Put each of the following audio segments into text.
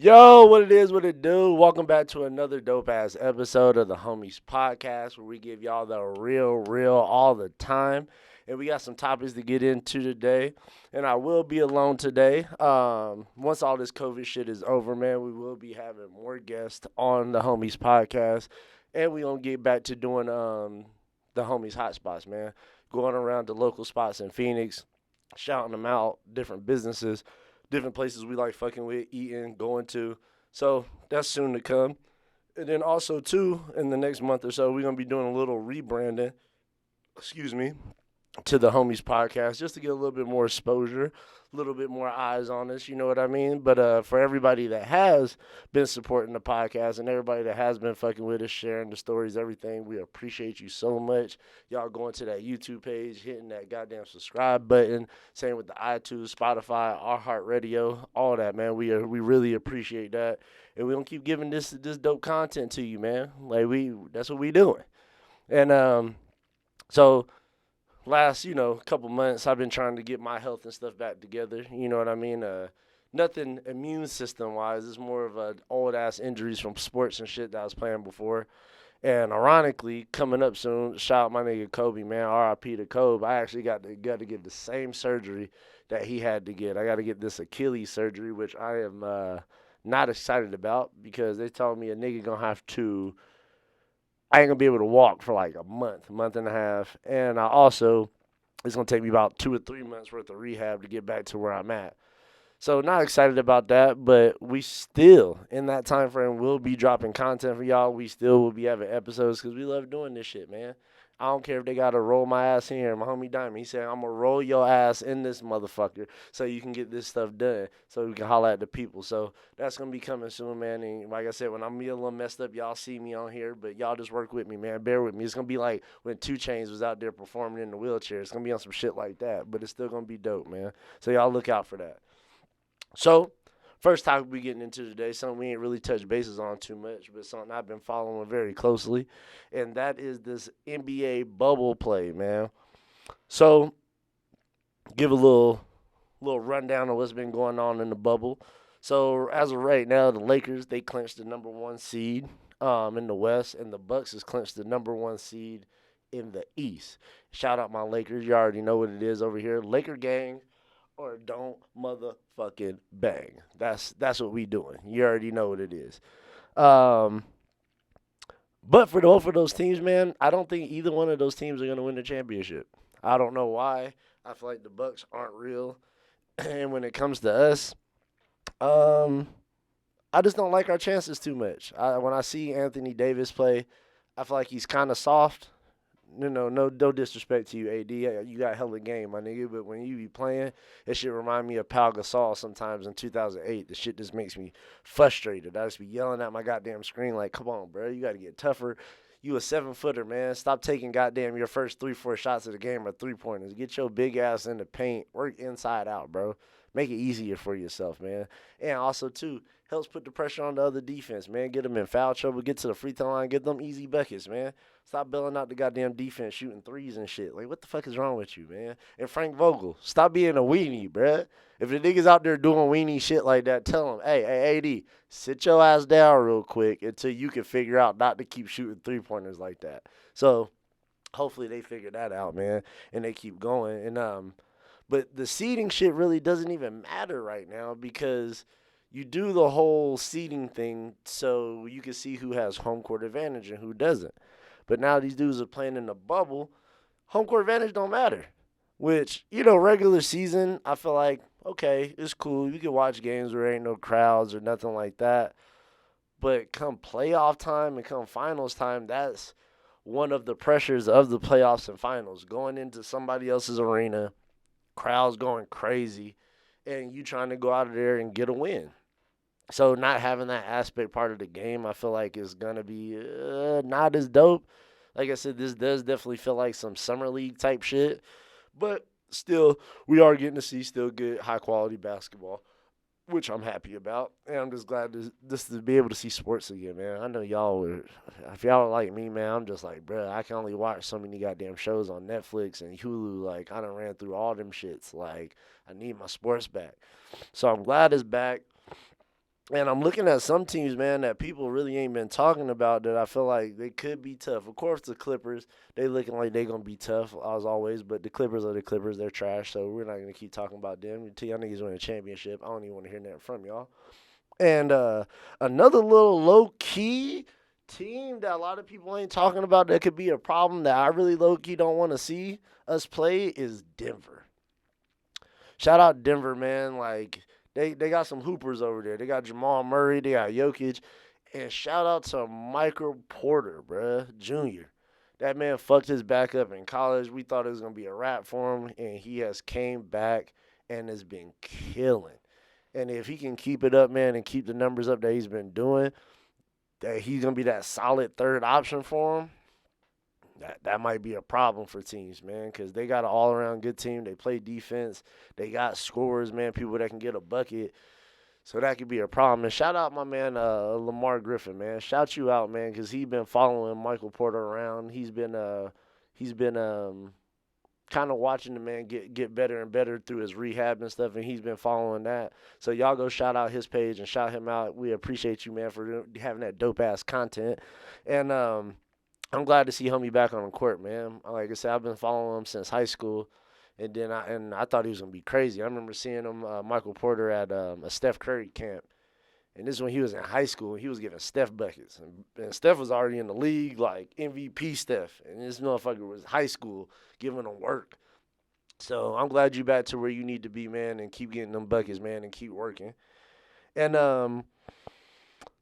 Yo, what it is, what it do? Welcome back to another dope ass episode of the Homies Podcast where we give y'all the real all the time. And we got some topics to get into today. And I will be alone today. Once all this COVID shit is over, man, we will be having more guests on the Homies Podcast. And we gonna get back to doing the Homies Hotspots, man. Going around to local spots in Phoenix, shouting them out, different businesses, different places we like fucking with, eating, going to. So that's soon to come. And then also too, in the next month or so, we're gonna be doing a little rebranding. Excuse me, to the Homies Podcast just to get a little bit more exposure, a little bit more eyes on us, you know what I mean? But for everybody that has been supporting the podcast and everybody that has been fucking with us, sharing the stories, everything, we appreciate you so much. Y'all going to that YouTube page, hitting that goddamn subscribe button, same with the iTunes, Spotify, Our Heart Radio, all that, man. We really appreciate that. And we gonna keep giving this dope content to you, man. Like that's what we doing. And so last, couple months, I've been trying to get my health and stuff back together. You know what I mean? Nothing immune system wise. It's more of a old ass injuries from sports and shit that I was playing before. And ironically, coming up soon, shout out my nigga Kobe, man. R.I.P. to Kobe. I actually got to get the same surgery that he had to get. I got to get this Achilles surgery, which I am not excited about because they told me a nigga gonna have to I ain't gonna be able to walk for like a month and a half, and I also it's gonna take me about 2 or 3 months worth of rehab to get back to where I'm at. So not excited about that, but we still in that time frame will be dropping content for y'all. We still will be having episodes because we love doing this shit, man. I don't care if they gotta roll my ass in here. My homie Diamond, he said I'm gonna roll your ass in this motherfucker so you can get this stuff done, so we can holler at the people. So that's gonna be coming soon, man. And like I said, when I'm a little messed up, y'all see me on here, but y'all just work with me, man. Bear with me. It's gonna be like when 2 Chainz was out there performing in the wheelchair. It's gonna be on some shit like that, but it's still gonna be dope, man. So y'all look out for that. So, first topic we getting into today, something we ain't really touched bases on too much, but something I've been following very closely, and that is this NBA bubble play, man. So, give a little rundown of what's been going on in the bubble. So, as of right now, the Lakers they clinched the number one seed in the West, and the Bucks has clinched the number one seed in the East. Shout out my Lakers, you already know what it is over here, Laker gang or don't motherfucking bang. That's what we doing. You already know what it is. Um, but for both of those teams, man, I don't think either one of those teams are gonna win the championship. I don't know why. I feel like the Bucks aren't real, and when it comes to us, um, I just don't like our chances too much. When I see Anthony Davis play, I feel like he's kind of soft. No disrespect to you, AD. You got hella game, my nigga. But when you be playing, it shit remind me of Pau Gasol sometimes in 2008. The shit just makes me frustrated. I just be yelling at my goddamn screen like, come on, bro. You got to get tougher. You a 7-footer, man. Stop taking goddamn your first 3-4 shots of the game or 3-pointers. Get your big ass in the paint. Work inside out, bro. Make it easier for yourself, man. And also, too, helps put the pressure on the other defense, man. Get them in foul trouble. Get to the free throw line. Get them easy buckets, man. Stop bailing out the goddamn defense, shooting threes and shit. Like, what the fuck is wrong with you, man? And Frank Vogel, stop being a weenie, bruh. If the niggas out there doing weenie shit like that, tell them, hey, AD, sit your ass down real quick until you can figure out not to keep shooting 3-pointers like that. So, hopefully they figure that out, man, and they keep going. But the seeding shit really doesn't even matter right now because you do the whole seeding thing so you can see who has home court advantage and who doesn't. But now these dudes are playing in the bubble. Home court advantage don't matter. Which, regular season, I feel like, okay, it's cool. You can watch games where there ain't no crowds or nothing like that. But come playoff time and come finals time, that's one of the pressures of the playoffs and finals. Going into somebody else's arena, crowds going crazy, and you trying to go out of there and get a win. So not having that aspect part of the game, I feel like is gonna be not as dope. Like I said, this does definitely feel like some summer league type shit, but still, we are getting to see still good high quality basketball, which I'm happy about, and I'm just glad to be able to see sports again, man. I know y'all were, if y'all are like me, man, I'm just like, bruh, I can only watch so many goddamn shows on Netflix and Hulu. Like, I done ran through all them shits. Like, I need my sports back, so I'm glad it's back. And I'm looking at some teams, man, that people really ain't been talking about that I feel like they could be tough. Of course, the Clippers, they looking like they gonna be tough as always, but the Clippers are the Clippers. They're trash, so we're not gonna keep talking about them until y'all niggas win a championship. I don't even want to hear that from y'all. And another little low key team that a lot of people ain't talking about that could be a problem that I really low key don't want to see us play is Denver. Shout out Denver, man. Like they got some hoopers over there. They got Jamal Murray, they got Jokic, and shout out to Michael Porter, bruh, Jr. That man fucked his back up in college. We thought it was gonna be a wrap for him, and he has came back and has been killing. And if he can keep it up, man, and keep the numbers up that he's been doing, that he's gonna be that solid third option for him. That might be a problem for teams, man, because they got an all around good team. They play defense. They got scorers, man, people that can get a bucket. So that could be a problem. And shout out my man Lamar Griffin, man. Shout you out, man, because he's been following Michael Porter around. He's been kind of watching the man get better and better through his rehab and stuff, and he's been following that. So y'all go shout out his page and shout him out. We appreciate you, man, for having that dope ass content. And I'm glad to see homie back on the court, man. Like I said, I've been following him since high school, and I thought he was gonna be crazy. I remember seeing him, Michael Porter, at a Steph Curry camp, and this is when he was in high school. And he was giving Steph buckets, and Steph was already in the league, like MVP Steph, and this motherfucker was high school giving him work. So I'm glad you back to where you need to be, man, and keep getting them buckets, man, and keep working. And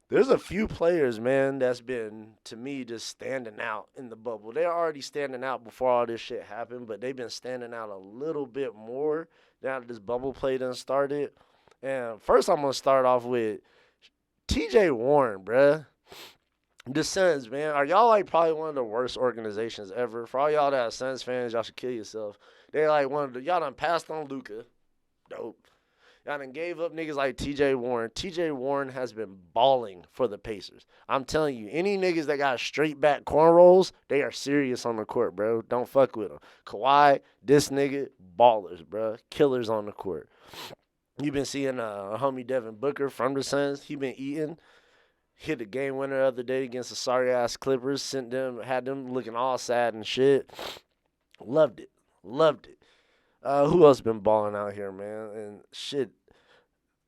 there's a few players, man, that's been, to me, just standing out in the bubble. They're already standing out before all this shit happened, but they've been standing out a little bit more now that this bubble play done started. And first, I'm going to start off with TJ Warren, bruh. The Suns, man. Are y'all like probably one of the worst organizations ever? For all y'all that are Suns fans, y'all should kill yourself. They're like one of the, y'all done passed on Luka. Dope. Y'all done gave up niggas like TJ Warren. TJ Warren has been balling for the Pacers. I'm telling you, any niggas that got straight back cornrows, they are serious on the court, bro. Don't fuck with them. Kawhi, this nigga, ballers, bro. Killers on the court. You've been seeing homie Devin Booker from the Suns. He been eating. Hit a game winner the other day against the sorry ass Clippers. Had them looking all sad and shit. Loved it. Loved it. Who else been balling out here, man? And shit.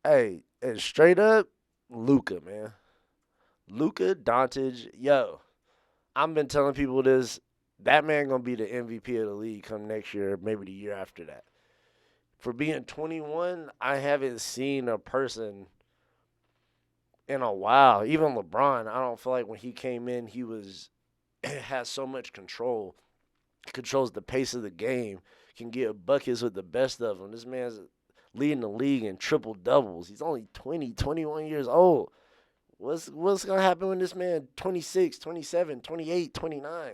Hey, and straight up, Luka, man. Luka Doncic, yo. I've been telling people this. That man gonna be the MVP of the league come next year, maybe the year after that. For being 21, I haven't seen a person in a while. Even LeBron, I don't feel like when he came in, he has so much control. Controls the pace of the game. Can get buckets with the best of them. This man's leading the league in triple doubles. He's only 20, 21 years old. What's going to happen when this man 26, 27, 28, 29?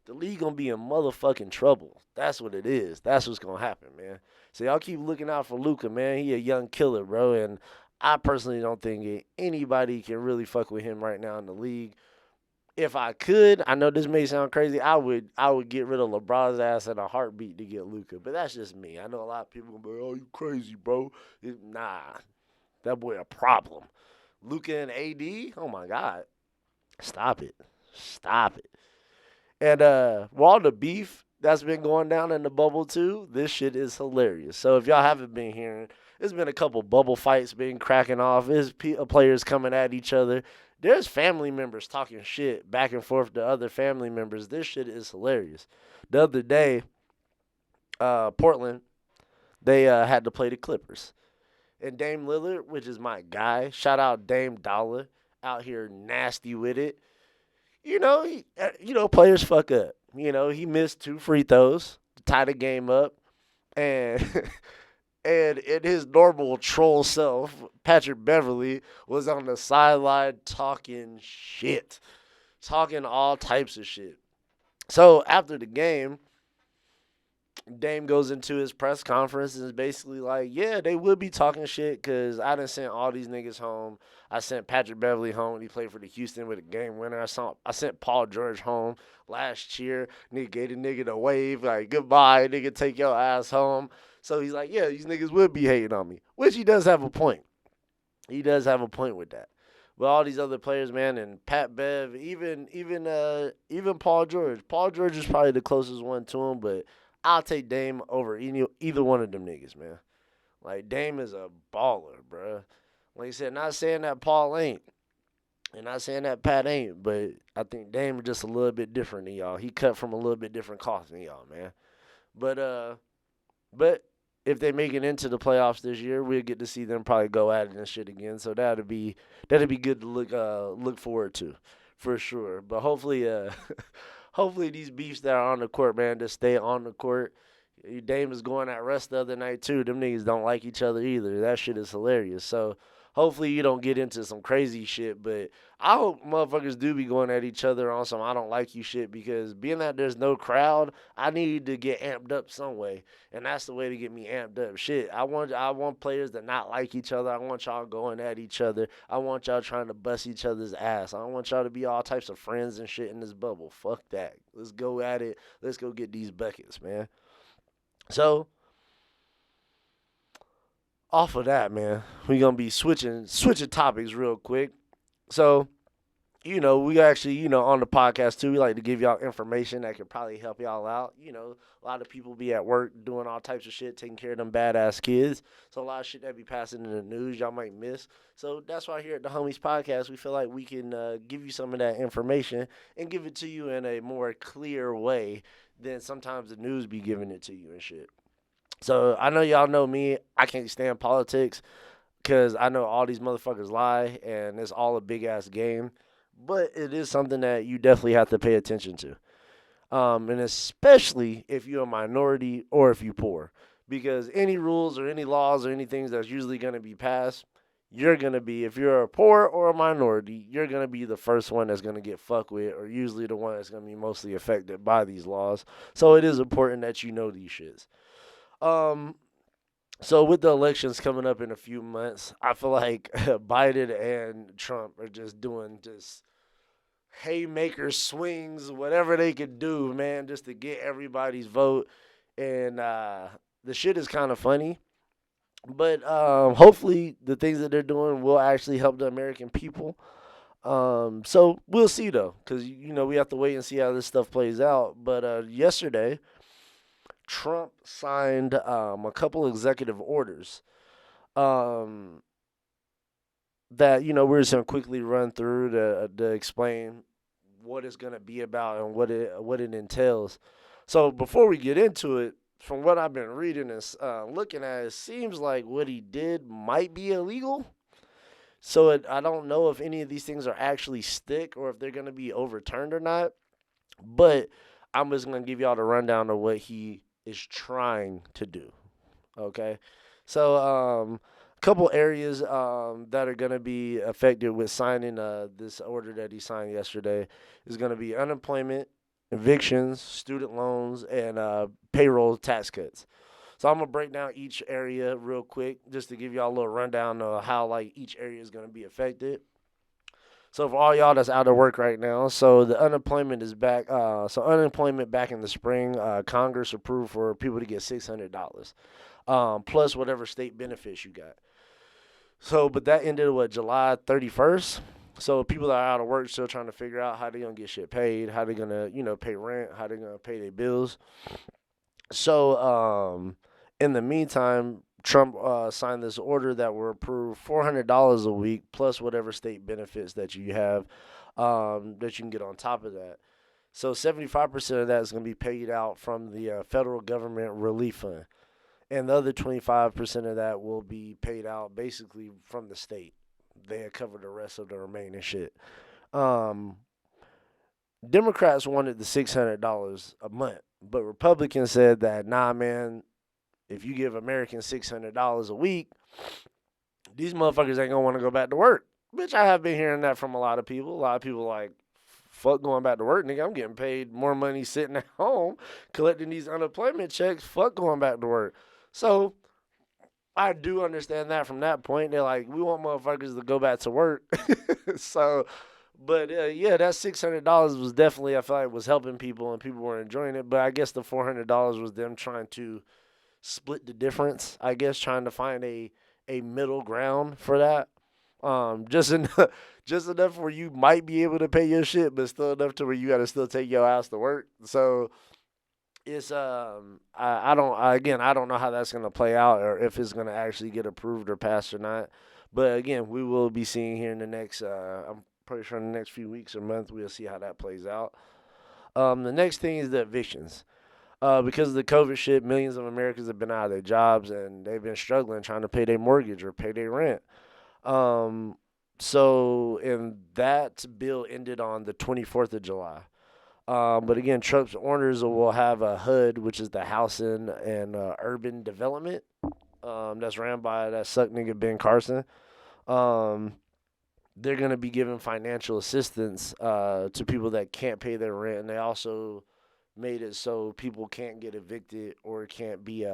The league going to be in motherfucking trouble. That's what it is. That's what's going to happen, man. So y'all keep looking out for Luka, man. He a young killer, bro. And I personally don't think anybody can really fuck with him right now in the league. If I could, I know this may sound crazy, I would get rid of LeBron's ass in a heartbeat to get Luka. But that's just me. I know a lot of people gonna be like, oh, you crazy, bro. Nah, that boy a problem. Luka and AD, oh my God. Stop it. Stop it. And with all the beef that's been going down in the bubble too, this shit is hilarious. So if y'all haven't been hearing, there's been a couple bubble fights been cracking off. There's players coming at each other. There's family members talking shit back and forth to other family members. This shit is hilarious. The other day, Portland, they had to play the Clippers. And Dame Lillard, which is my guy, shout out Dame Dollar, out here nasty with it. Players fuck up. He missed 2 free throws to tie the game up. And and in his normal troll self, Patrick Beverly was on the sideline talking shit. Talking all types of shit. So after the game, Dame goes into his press conference and is basically like, yeah, they would be talking shit because I done sent all these niggas home. I sent Patrick Beverly home when he played for the Houston with a game winner. I sent Paul George home last year. Nigga gave the nigga the wave, like, goodbye, nigga, take your ass home. So he's like, yeah, these niggas would be hating on me, which he does have a point. He does have a point with that. But all these other players, man, and Pat Bev, even Paul George. Paul George is probably the closest one to him, but I'll take Dame over either one of them niggas, man. Like Dame is a baller, bruh. Like I said, not saying that Paul ain't, and not saying that Pat ain't, but I think Dame is just a little bit different than y'all. He cut from a little bit different cloth than y'all, man. But but if they make it into the playoffs this year, we'll get to see them probably go at it and shit again. So that'd be good to look forward to, for sure. But hopefully hopefully these beefs that are on the court, man, just stay on the court. Dame was going at Russ the other night too. Them niggas don't like each other either. That shit is hilarious. So hopefully you don't get into some crazy shit. But I hope motherfuckers do be going at each other on some I don't like you shit, because being that there's no crowd, I need to get amped up some way. And that's the way to get me amped up. Shit. I want players to not like each other. I want y'all going at each other. I want y'all trying to bust each other's ass. I don't want y'all to be all types of friends and shit in this bubble. Fuck that. Let's go at it. Let's go get these buckets, man. So off of that, man, we gonna be switching topics real quick. So we actually, on the podcast too, we like to give y'all information that could probably help y'all out. A lot of people be at work doing all types of shit, taking care of them badass kids. So a lot of shit that be passing in the news y'all might miss. So that's why here at the Homies Podcast, we feel like we can give you some of that information and give it to you in a more clear way than sometimes the news be giving it to you and shit. So I know y'all know me. I can't stand politics because I know all these motherfuckers lie and it's all a big ass game. But it is something that you definitely have to pay attention to. And especially if you're a minority or if you're poor. Because any rules or any laws or any things that's usually going to be passed, you're going to be, if you're a poor or a minority, you're going to be the first one that's going to get fucked with, or usually the one that's going to be mostly affected by these laws. So it is important that you know these shits. Um, so with the elections coming up in a few months, I feel like Biden and Trump are just doing just haymaker swings, whatever they could do, man, just to get everybody's vote. And the shit is kind of funny. But hopefully the things that they're doing will actually help the American people. So we'll see though, because we have to wait and see how this stuff plays out. But yesterday, Trump signed a couple executive orders um, that we're just gonna quickly run through to explain what it's gonna be about and what it entails. So before we get into it, from what I've been reading and looking at, it seems like what he did might be illegal. So I don't know if any of these things are actually stick or if they're gonna be overturned or not. But I'm just gonna give y'all the rundown of what he is trying to do. Okay, so a couple areas that are gonna be affected with signing this order that he signed yesterday is gonna be unemployment, evictions, student loans, and payroll tax cuts. So I'm gonna break down each area real quick just to give y'all a little rundown of how like each area is gonna be affected. So for all y'all that's out of work right now, so the unemployment is back. So unemployment back in the spring, Congress approved for people to get $600, plus whatever state benefits you got. So, but that ended July 31st. So people that are out of work still trying to figure out how they gonna get shit paid, how they gonna pay rent, how they gonna pay their bills. So in the meantime, Trump signed this order that will approve $400 a week plus whatever state benefits that you have that you can get on top of that. So 75% of that is going to be paid out from the federal government relief fund, and the other 25% of that will be paid out basically from the state. They cover the rest of the remaining shit. Um, Democrats wanted the $600 a month, but Republicans said that nah, man, if you give Americans $600 a week, these motherfuckers ain't gonna want to go back to work. Bitch, I have been hearing that from a lot of people. A lot of people like, fuck going back to work, nigga. I'm getting paid more money sitting at home collecting these unemployment checks. Fuck going back to work. So I do understand that from that point. They're like, we want motherfuckers to go back to work. So, but yeah, that $600 was definitely, I feel like, was helping people and people were enjoying it. But I guess the $400 was them trying to split the difference. I guess trying to find a middle ground for that. Just enough, just enough where you might be able to pay your shit, but still enough to where you got to still take your ass to work. So it's I don't again I don't know how that's gonna play out or if it's gonna actually get approved or passed or not. But again, we will be seeing here in the next I'm pretty sure in the next few weeks or month we'll see how that plays out. The next thing is the evictions. Because of the COVID shit, millions of Americans have been out of their jobs and they've been struggling trying to pay their mortgage or pay their rent. Um, and that bill ended on the 24th of July. But again, Trump's orders will have a HUD, which is the Housing and Urban Development. That's ran by that suck nigga Ben Carson. Um, they're gonna be giving financial assistance to people that can't pay their rent, and they also made it so people can't get evicted or can't get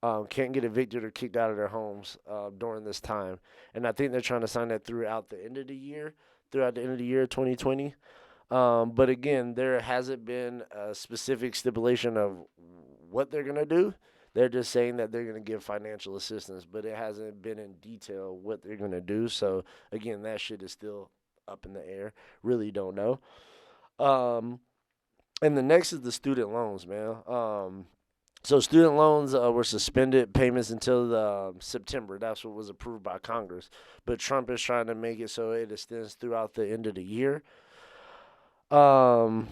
evicted or kicked out of their homes during this time. And I think they're trying to sign that throughout the end of the year, 2020. But again, there hasn't been a specific stipulation of what they're going to do. They're just saying that they're going to give financial assistance, but it hasn't been in detail what they're going to do. So, again, that shit is still up in the air. Really don't know. Um, and the next is the student loans, man. So student loans were suspended payments until September. That's what was approved by Congress. But Trump is trying to make it so it extends throughout the end of the year. Um,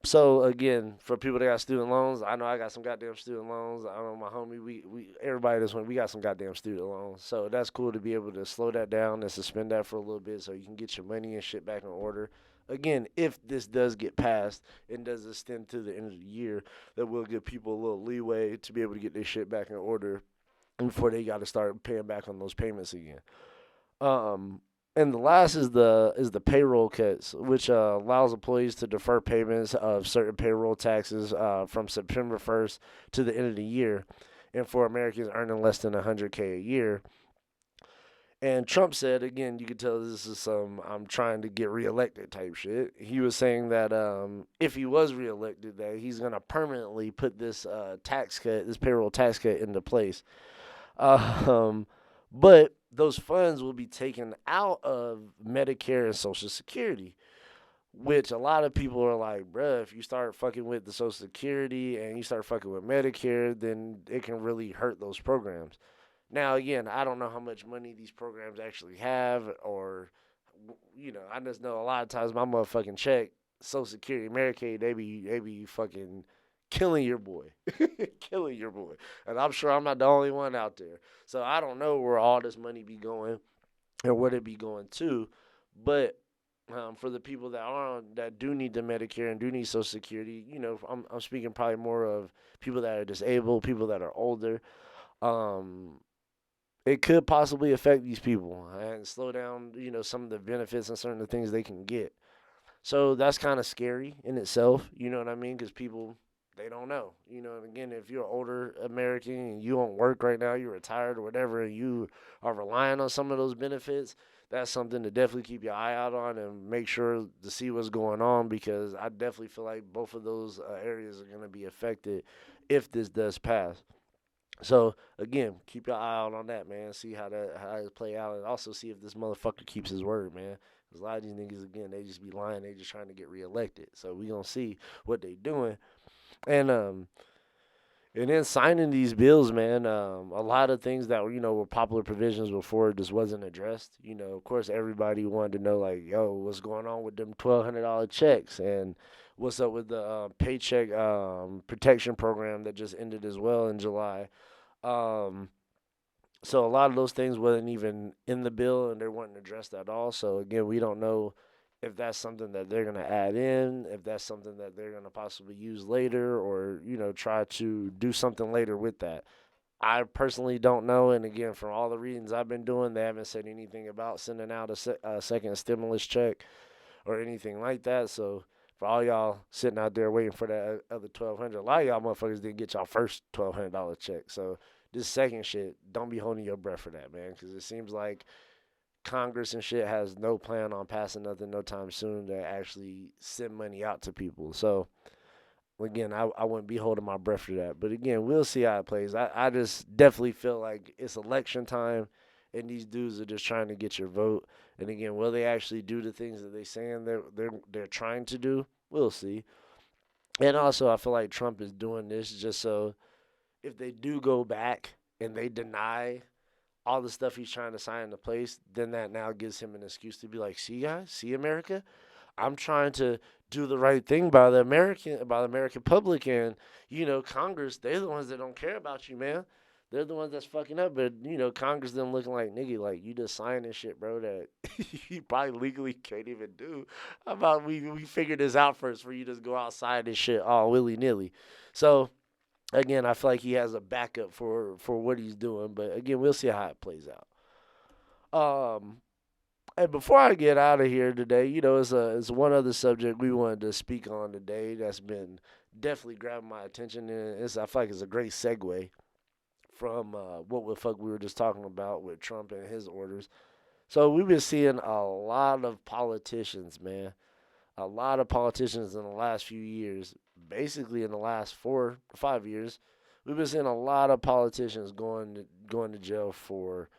so again, for people that got student loans, I know I got some goddamn student loans. I know my homie, we everybody this one, we got some goddamn student loans. So that's cool to be able to slow that down and suspend that for a little bit so you can get your money and shit back in order. Again, if this does get passed and does extend to the end of the year, that will give people a little leeway to be able to get their shit back in order before they got to start paying back on those payments again. Um, and the last is the payroll cuts, which allows employees to defer payments of certain payroll taxes from September 1st to the end of the year, and for Americans earning less than 100K a year. And Trump said again, you can tell this is some I'm trying to get reelected type shit. He was saying that if he was reelected, that he's gonna permanently put this tax cut, this payroll tax cut, into place. Um, but those funds will be taken out of Medicare and Social Security, which a lot of people are like, bruh, if you start fucking with the Social Security and you start fucking with Medicare, then it can really hurt those programs. Now, again, I don't know how much money these programs actually have, or, I just know a lot of times my motherfucking check, Social Security, Medicaid, they be fucking killing your boy, killing your boy, and I'm sure I'm not the only one out there. So I don't know where all this money be going and what it be going to, but for the people that do need the Medicare and do need Social Security, I'm speaking probably more of people that are disabled, people that are older. Um, it could possibly affect these people and slow down, some of the benefits and certain things they can get. So that's kind of scary in itself, you know what I mean? Because people, they don't know. And again, if you're an older American and you don't work right now, you're retired or whatever, and you are relying on some of those benefits, that's something to definitely keep your eye out on and make sure to see what's going on, because I definitely feel like both of those areas are going to be affected if this does pass. So again, keep your eye out on that, man. See how it play out, and also see if this motherfucker keeps his word, man. Cause a lot of these niggas, again, they just be lying. They just trying to get reelected. So we gonna see what they doing, and then signing these bills, man. A lot of things that were popular provisions before just wasn't addressed. Of course, everybody wanted to know like, yo, what's going on with them $1,200 checks, and what's up with the paycheck protection program that just ended as well in July. Um, so a lot of those things wasn't even in the bill, and they weren't addressed at all. So again, we don't know if that's something that they're gonna add in, if that's something that they're gonna possibly use later, or try to do something later with that. I personally don't know, and again, from all the readings I've been doing, they haven't said anything about sending out a second stimulus check or anything like that. So for all y'all sitting out there waiting for that other 1,200, a lot of y'all motherfuckers didn't get y'all first $1,200 check. So this second shit, don't be holding your breath for that, man, because it seems like Congress and shit has no plan on passing nothing no time soon to actually send money out to people. So again, I wouldn't be holding my breath for that. But again, we'll see how it plays. I just definitely feel like it's election time, and these dudes are just trying to get your vote. And again, will they actually do the things that they saying they're trying to do? We'll see. And also, I feel like Trump is doing this just so if they do go back and they deny all the stuff he's trying to sign into place, then that now gives him an excuse to be like, "See, guys, see, America, I'm trying to do the right thing by the American public, and Congress, they're the ones that don't care about you, man. They're the ones that's fucking up, but Congress them looking like nigga, like you just signed this shit, bro, that you probably legally can't even do. How about we figure this out first, for you just go outside this shit all willy nilly. So again, I feel like he has a backup for what he's doing, but again, we'll see how it plays out. Um, and before I get out of here today, it's one other subject we wanted to speak on today that's been definitely grabbing my attention, and I feel like it's a great segue from what the fuck we were just talking about with Trump and his orders. So we've been seeing a lot of politicians, man. A lot of politicians in the last few years, basically in the last 4 to 5 years, we've been seeing a lot of politicians going to jail for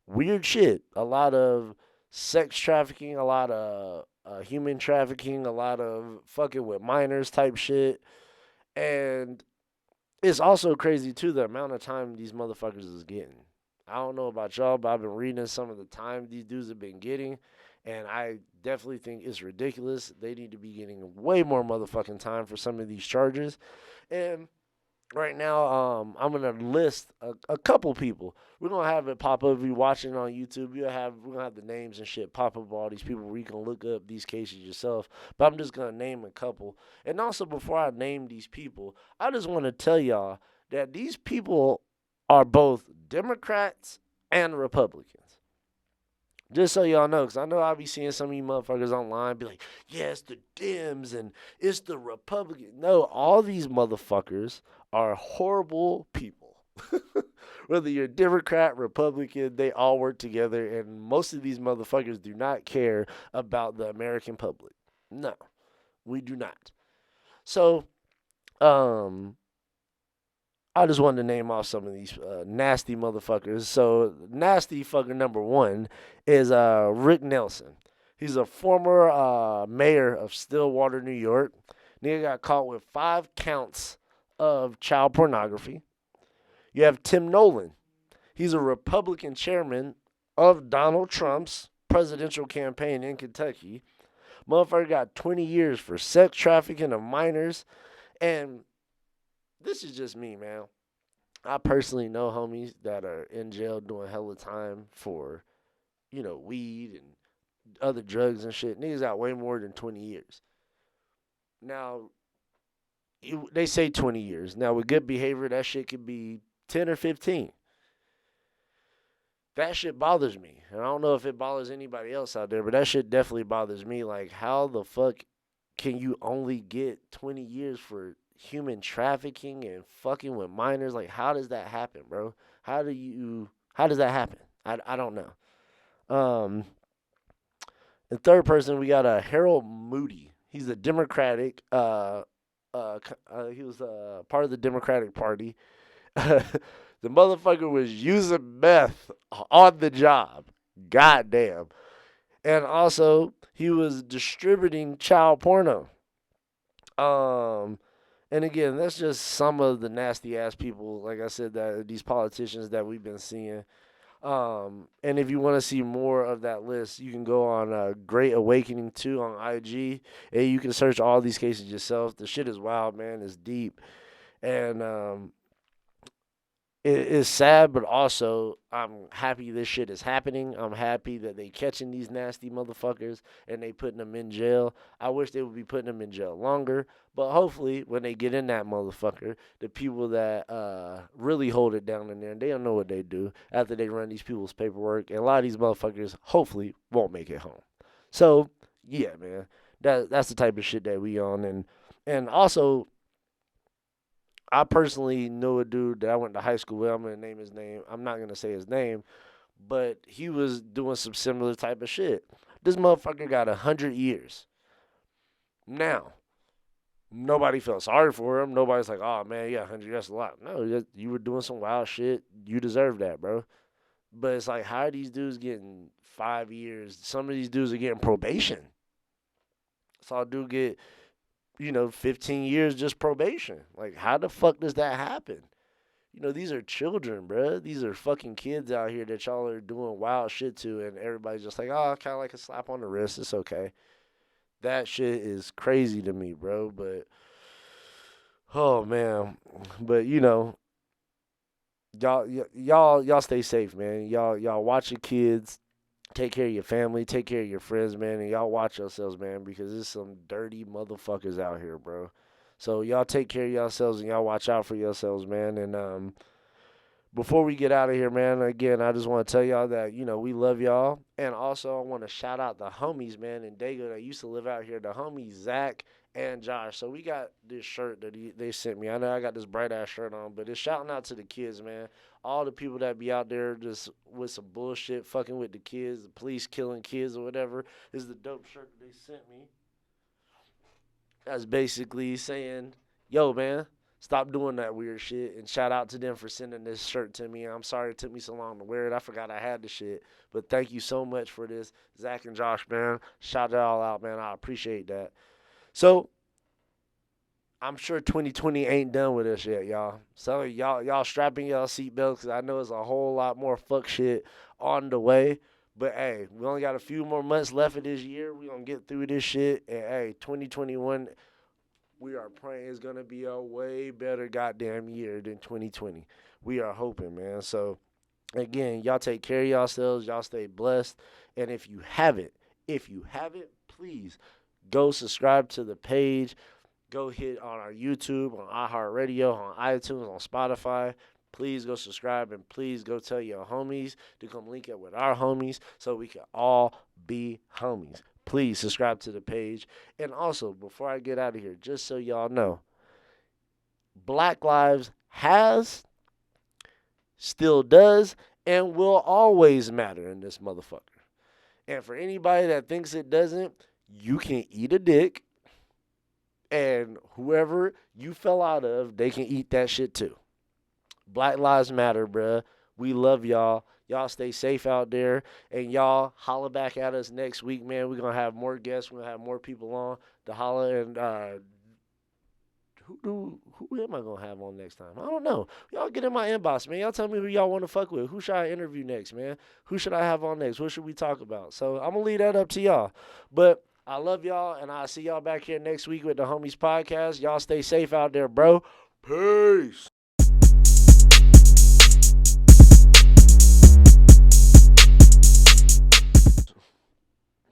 weird shit. A lot of sex trafficking, a lot of human trafficking, a lot of fucking with minors type shit. And it's also crazy too the amount of time these motherfuckers is getting. I don't know about y'all, but I've been reading some of the time these dudes have been getting, and I definitely think it's ridiculous. They need to be getting way more motherfucking time for some of these charges. And right now, I'm gonna list a couple people. We're gonna have it pop up. If you're watching on YouTube, we're gonna have the names and shit pop up of all these people where you can look up these cases yourself. But I'm just gonna name a couple. And also, before I name these people, I just want to tell y'all that these people are both Democrats and Republicans. Just so y'all know, because I know I'll be seeing some of you motherfuckers online be like, yeah, it's the Dems and it's the Republicans. No, all these motherfuckers are horrible people. Whether you're Democrat, Republican, they all work together, and most of these motherfuckers do not care about the American public. No, we do not. So, um, I just wanted to name off some of these nasty motherfuckers. So, nasty fucker number one is Rick Nelson. He's a former mayor of Stillwater, New York. Nigga got caught with 5 counts of child pornography. You have Tim Nolan. He's a Republican chairman of Donald Trump's presidential campaign in Kentucky. Motherfucker got 20 years for sex trafficking of minors. And this is just me, man. I personally know homies that are in jail doing hella time for, weed and other drugs and shit. Niggas got way more than 20 years. Now, they say 20 years. Now, with good behavior, that shit could be 10 or 15. That shit bothers me. And I don't know if it bothers anybody else out there, but that shit definitely bothers me. Like, how the fuck can you only get 20 years for human trafficking and fucking with minors? Like, how does that happen, bro? How does that happen? I don't know. The third person, we got Harold Moody. He's a Democratic, he was part of the Democratic Party. The motherfucker was using meth on the job. Goddamn. And also, he was distributing child porno. And again, that's just some of the nasty ass people, like I said, that these politicians that we've been seeing. And if you want to see more of that list, you can go on Great Awakening 2 on IG, and you can search all these cases yourself. The shit is wild, man. It's deep. And it is sad, but also I'm happy this shit is happening. I'm happy that they catching these nasty motherfuckers and they putting them in jail. I wish they would be putting them in jail longer, but hopefully when they get in that motherfucker, the people that really hold it down in there, and they don't know what they do after they run these people's paperwork, and a lot of these motherfuckers hopefully won't make it home. So yeah, man, that's the type of shit that we on, and also, I personally know a dude that I went to high school with. I'm gonna name his name. I'm not gonna say his name, but he was doing some similar type of shit. This motherfucker got 100 years. Now, nobody felt sorry for him. Nobody's like, "Oh man, yeah, 100 years, that's a lot." No, you were doing some wild shit. You deserve that, bro. But it's like, how are these dudes getting 5 years? Some of these dudes are getting probation. So I do get, 15 years just probation. Like, how the fuck does that happen? These are children, bruh. These are fucking kids out here that y'all are doing wild shit to, and everybody's just like, oh, kind of like a slap on the wrist. It's okay. That shit is crazy to me, bro. But, oh, man. But, y'all stay safe, man. Y'all watch your kids. Take care of your family, take care of your friends, man, and y'all watch yourselves, man, because there's some dirty motherfuckers out here, bro. So y'all take care of yourselves and y'all watch out for yourselves, man. And before we get out of here, man, again, I just want to tell y'all that, we love y'all. And also, I want to shout out the homies, man, in Dago that used to live out here, the homies, Zach and Josh. So we got this shirt that they sent me. I know I got this bright ass shirt on, but it's shouting out to the kids, man. All the people that be out there just with some bullshit, fucking with the kids, the police killing kids or whatever. This is the dope shirt that they sent me. That's basically saying, yo, man, stop doing that weird shit. And shout out to them for sending this shirt to me. I'm sorry it took me so long to wear it. I forgot I had the shit. But thank you so much for this, Zach and Josh, man. Shout it all out, man. I appreciate that. So I'm sure 2020 ain't done with us yet, y'all. So y'all strapping y'all seatbelts because I know it's a whole lot more fuck shit on the way. But hey, we only got a few more months left of this year. We gonna get through this shit. And hey, 2021, we are praying it's gonna be a way better goddamn year than 2020. We are hoping, man. So again, y'all take care of yourselves. Y'all stay blessed. And if you haven't, please go subscribe to the page. Go hit on our YouTube, on iHeartRadio, on iTunes, on Spotify. Please go subscribe and please go tell your homies to come link up with our homies so we can all be homies. Please subscribe to the page. And also, before I get out of here, just so y'all know, Black Lives has, still does, and will always matter in this motherfucker. And for anybody that thinks it doesn't, you can eat a dick. And whoever you fell out of, they can eat that shit too. Black Lives Matter, bruh. We love y'all. Y'all stay safe out there. And y'all holla back at us next week, man. We're going to have more guests. We're going to have more people on to holla. And who am I going to have on next time? I don't know. Y'all get in my inbox, man. Y'all tell me who y'all want to fuck with. Who should I interview next, man? Who should I have on next? What should we talk about? So I'm going to leave that up to y'all. But I love y'all, and I'll see y'all back here next week with the Homies Podcast. Y'all stay safe out there, bro. Peace.